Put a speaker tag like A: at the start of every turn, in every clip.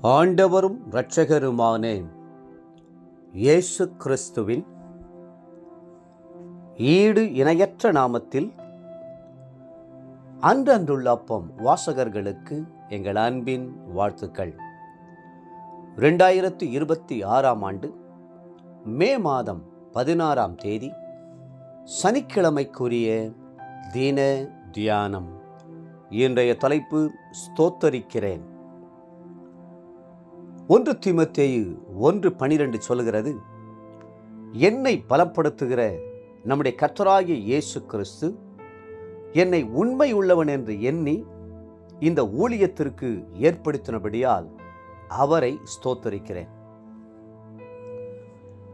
A: ஆண்டவரும் இரட்சகருமான இயேசு கிறிஸ்துவின் ஈடு இணையற்ற நாமத்தில் அன்றன்றுள்ள அப்பம் வாசகர்களுக்கு எங்கள் அன்பின் வாழ்த்துக்கள். 2026 ஆண்டு மே மாதம் 16 தேதி சனிக்கிழமைக்குரிய தின தியானம். இன்றைய தலைப்பு ஸ்தோத்தரிக்கிறேன். 1 தீமோத்தேயு 1:12 சொல்கிறது, என்னை பலப்படுத்துகிற நம்முடைய கர்த்தராகிய இயேசு கிறிஸ்து என்னை உண்மை உள்ளவன் என்று எண்ணி இந்த ஊழியத்திற்கு ஏற்படுத்தினபடியால் அவரை ஸ்தோத்தரிக்கிறேன்.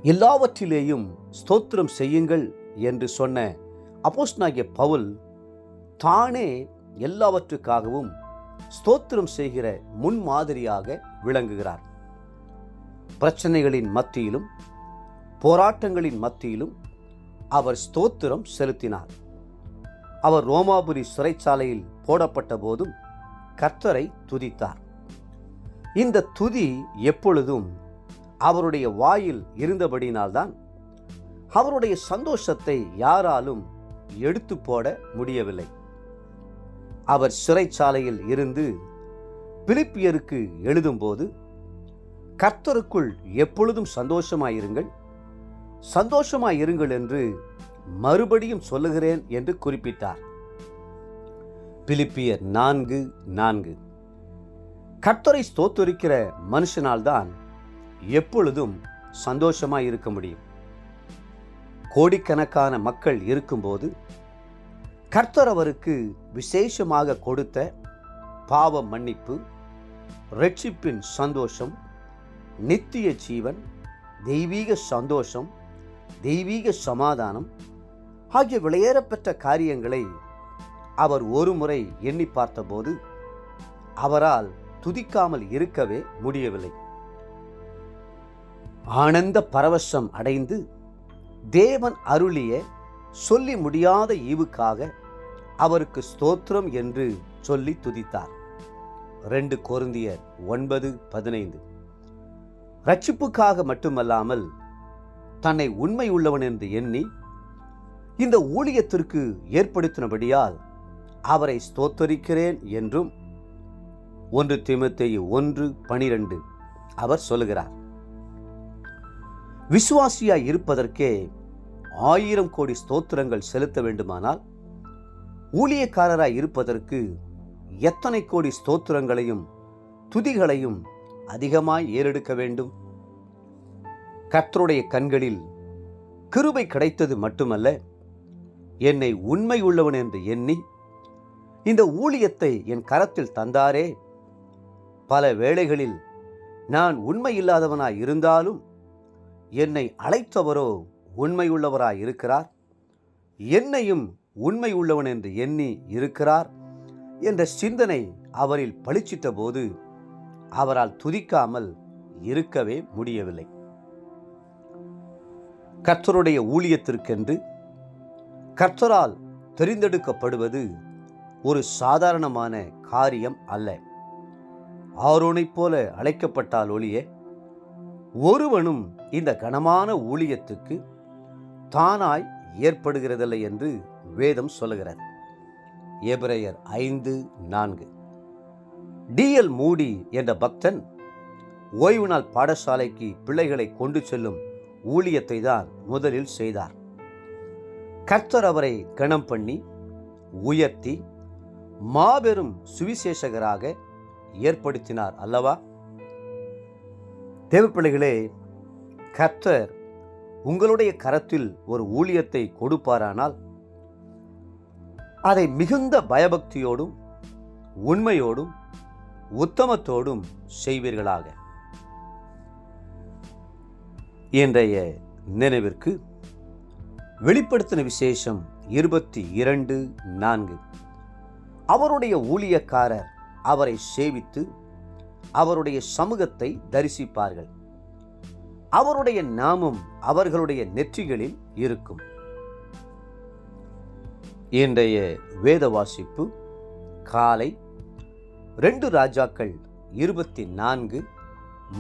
A: எல்லாவற்றிலேயும் ஸ்தோத்திரம் செய்யுங்கள் என்று சொன்ன அப்போஸ்தலனாகிய பவுல் தானே எல்லாவற்றுக்காகவும் ஸ்தோத்திரம் செய்கிற முன்மாதிரியாக விளங்குகிறார். பிரச்சனைகளின் மத்தியிலும் போராட்டங்களின் மத்தியிலும் அவர் ஸ்தோத்திரம் செலுத்தினார். அவர் ரோமாபுரி சிறைச்சாலையில் போடப்பட்ட போதும் கர்த்தரை துதித்தார். இந்த துதி எப்பொழுதும் அவருடைய வாயில் இருந்தபடினால்தான் அவருடைய சந்தோஷத்தை யாராலும் எடுத்து போட முடியவில்லை. அவர் சிறைச்சாலையில் இருந்து பிலிப்பியருக்கு எழுதும்போது, கர்த்தருக்குள் எப்பொழுதும் சந்தோஷமாயிருங்கள் என்று மறுபடியும் சொல்லுகிறேன் என்று குறிப்பிட்டார். பிலிப்பியர் 4:4. கர்த்தரை ஸ்தோத்தரிக்கிற மனுஷனால்தான் எப்பொழுதும் சந்தோஷமாயிருக்க முடியும். கோடிக்கணக்கான மக்கள் இருக்கும்போது கர்த்தர் அவருக்கு விசேஷமாக கொடுத்த பாவ மன்னிப்பு, இரட்சிப்பின் சந்தோஷம், நித்திய ஜீவன், தெய்வீக சந்தோஷம், தெய்வீக சமாதானம் ஆகிய விலையேறப்பெற்ற காரியங்களை அவர் ஒரு முறை எண்ணி பார்த்தபோது அவரால் துதிக்காமல் இருக்கவே முடியவில்லை. ஆனந்த பரவசம் அடைந்து தேவன் அருளிய சொல்லி முடியாத ஈவுக்காக அவருக்கு ஸ்தோத்திரம் என்று சொல்லி துதித்தார். 2 கொரிந்தியர் 9:15. இரட்சிப்புக்காக மட்டுமல்லாமல் தன்னை உண்மை உள்ளவன் என்று எண்ணி இந்த ஊழியத்திற்கு ஏற்படுத்தினபடியால் அவரை ஸ்தோத்தரிக்கிறேன் என்றும் 1 தீமோத்தேயு 1:12 அவர் சொல்லுகிறார். விசுவாசியாய் இருப்பதற்கே 1000 கோடி ஸ்தோத்திரங்கள் செலுத்த வேண்டுமானால் ஊழியக்காரராய் இருப்பதற்கு எத்தனை கோடி ஸ்தோத்திரங்களையும் துதிகளையும் அதிகமாய் ஏறெடுக்க வேண்டும்? கர்த்தருடைய கண்களில் கிருபை கிடைத்தது மட்டுமல்ல, என்னை உண்மை உள்ளவன் என்று எண்ணி இந்த ஊழியத்தை என் கரத்தில் தந்தாரே. பல வேளைகளில் நான் உண்மை இல்லாதவனாய் இருந்தாலும் என்னை அழைத்தவரோ உண்மையுள்ளவராய் இருக்கிறார், என்னையும் உண்மை உள்ளவன் என்று எண்ணி இருக்கிறார் என்ற சிந்தனை அவரில் பளிச்சிட்ட போது அவரால் துதிக்காமல் இருக்கவே முடியவில்லை. கர்த்தருடைய ஊழியத்திற்கென்று கர்த்தரால் தெரிந்தெடுக்கப்படுவது ஒரு சாதாரணமான காரியம் அல்ல. ஆரோனைப் போல அழைக்கப்பட்டால் ஒழிய ஒருவனும் இந்த கனமான ஊழியத்துக்கு தானாய் ஏற்படுகிறதில்லை என்று வேதம் சொல்லுகிறது. எபிரேயர் 5:4. D.L. மூடி என்ற பக்தன் ஓய்வு நாள் பாடசாலைக்கு பிள்ளைகளை கொண்டு செல்லும் ஊழியத்தை தான் முதலில் செய்தார். கர்த்தர் அவரை கனம் பண்ணி உயர்த்தி மாபெரும் சுவிசேஷகராக ஏற்படுத்தினார் அல்லவா? தேவப்பிள்ளைகளே, கர்த்தர் உங்களுடைய கரத்தில் ஒரு ஊழியத்தை கொடுப்பாரானால் அதை மிகுந்த பயபக்தியோடும் உண்மையோடும் உத்தமத்தோடும் செய்வீர்களாக. இன்றைய நினைவிற்கு வெளிப்படுத்தின விசேஷம் 22:4. அவருடைய ஊழியக்காரர் அவரை சேவித்து அவருடைய சமூகத்தை தரிசிப்பார்கள். அவருடைய நாமம் அவர்களுடைய நெற்றிகளில் இருக்கும். இன்றைய வேத வாசிப்பு காலை 2 ராஜாக்கள் 24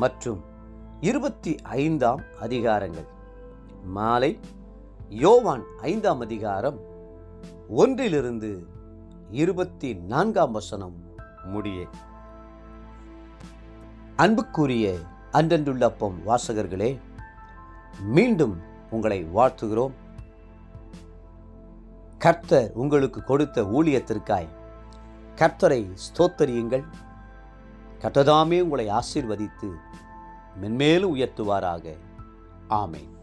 A: மற்றும் 25 அதிகாரங்கள். மாலை யோவான் 5 அதிகாரம் 1 24 முடிய. அன்புக்குரிய அன்றன்றுள்ள அப்பம் வாசகர்களே, மீண்டும் உங்களை வாழ்த்துகிறோம். கர்த்தர் உங்களுக்கு கொடுத்த ஊழியத்திற்காய் கர்த்தரை ஸ்தோத்தரியுங்கள். கர்த்ததாமே உங்களை ஆசீர்வதித்து மென்மேலும் உயர்த்துவாராக. ஆமென்.